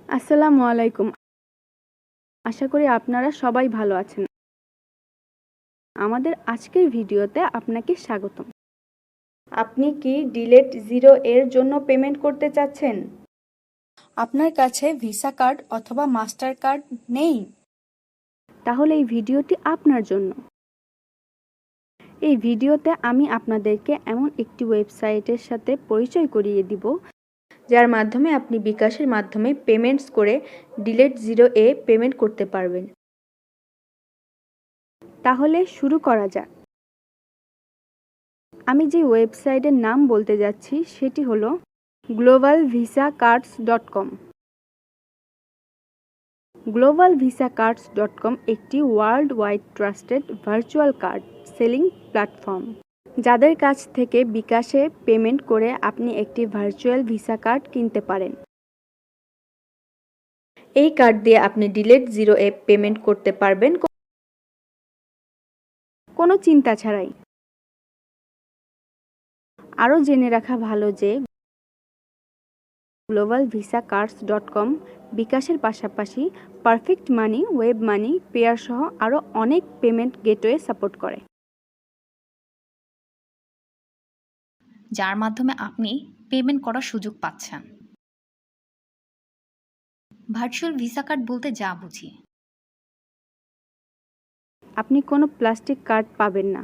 আসসালামু আলাইকুম। আশা করি আপনারা সবাই ভালো আছেন। আমাদের আজকের ভিডিওতে আপনাকে স্বাগতম। আপনি কি ডিলেট জিরো এর জন্য পেমেন্ট করতে চাচ্ছেন? আপনার কাছে ভিসা কার্ড অথবা মাস্টার কার্ড নেই? তাহলে এই ভিডিওটি আপনার জন্য। এই ভিডিওতে আমি আপনাদেরকে এমন একটি ওয়েবসাইটের সাথে পরিচয় করিয়ে দিব, যার মাধ্যমে আপনি বিকাশের মাধ্যমে পেমেন্টস করে ডিলেট জিরো এ পেমেন্ট করতে পারবেন। তাহলে শুরু করা যাক। আমি যে ওয়েবসাইটের নাম বলতে যাচ্ছি সেটি হলো globalvisacards.com। globalvisacards.com একটি world wide trusted virtual card selling platform, যাদের কাছ থেকে বিকাশে পেমেন্ট করে আপনি একটি ভার্চুয়াল ভিসা কার্ড কিনতে পারেন। এই কার্ড দিয়ে আপনি ডিলেট জিরো এ পেমেন্ট করতে পারবেন কোনো চিন্তা ছাড়াই। আরও জেনে রাখা ভালো যে globalvisacards.com বিকাশের পাশাপাশি পারফেক্ট মানি, ওয়েব মানি, পেয়ার সহ আরও অনেক পেমেন্ট গেটওয়ে সাপোর্ট করে, যার মাধ্যমে আপনি পেমেন্ট করার সুযোগ পাচ্ছেন। ভার্চুয়াল ভিসা কার্ড বলতে যা বুঝি, আপনি কোনো প্লাস্টিক কার্ড পাবেন না,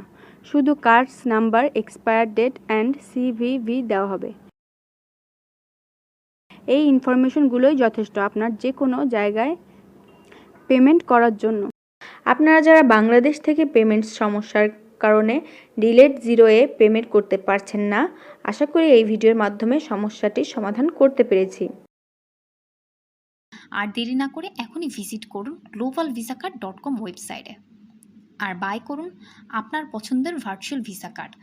শুধু cards number, expire date and CVV দেওয়া হবে। এই ইনফরমেশনগুলোই যথেষ্ট আপনার যে কোনো জায়গায় পেমেন্ট করার জন্য। আপনারা যারা বাংলাদেশ থেকে পেমেন্ট সমস্যার কারণে ডিলেট জিরো এ পেমেন্ট করতে পারছেন না, আশা করি এই ভিডিওর মাধ্যমে সমস্যাটির সমাধান করতে পেরেছি। আর দেরি না করে এখনই ভিজিট করুন globalvisaCard.com ওয়েবসাইটে আর বাই করুন আপনার পছন্দের ভার্চুয়াল ভিসা কার্ড।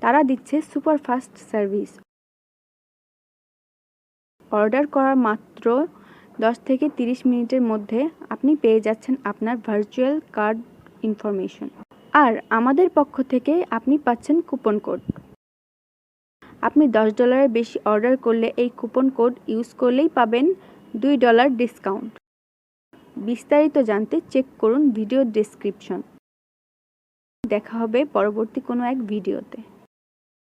তারা দিচ্ছে সুপার ফাস্ট সার্ভিস। অর্ডার করার মাত্র 10 থেকে 30 মিনিটের মধ্যে আপনি পেয়ে যাচ্ছেন আপনার ভার্চুয়াল কার্ড ইনফরমেশন। আর আমাদের পক্ষ থেকে আপনি পাচ্ছেন কুপন কোড। আপনি $10 বেশি অর্ডার করলে এই কুপন কোড ইউজ করলেই পাবেন $2 ডিসকাউন্ট। বিস্তারিত জানতে চেক করুন ভিডিও ডেসক্রিপশন। দেখা হবে পরবর্তী কোনো এক ভিডিওতে।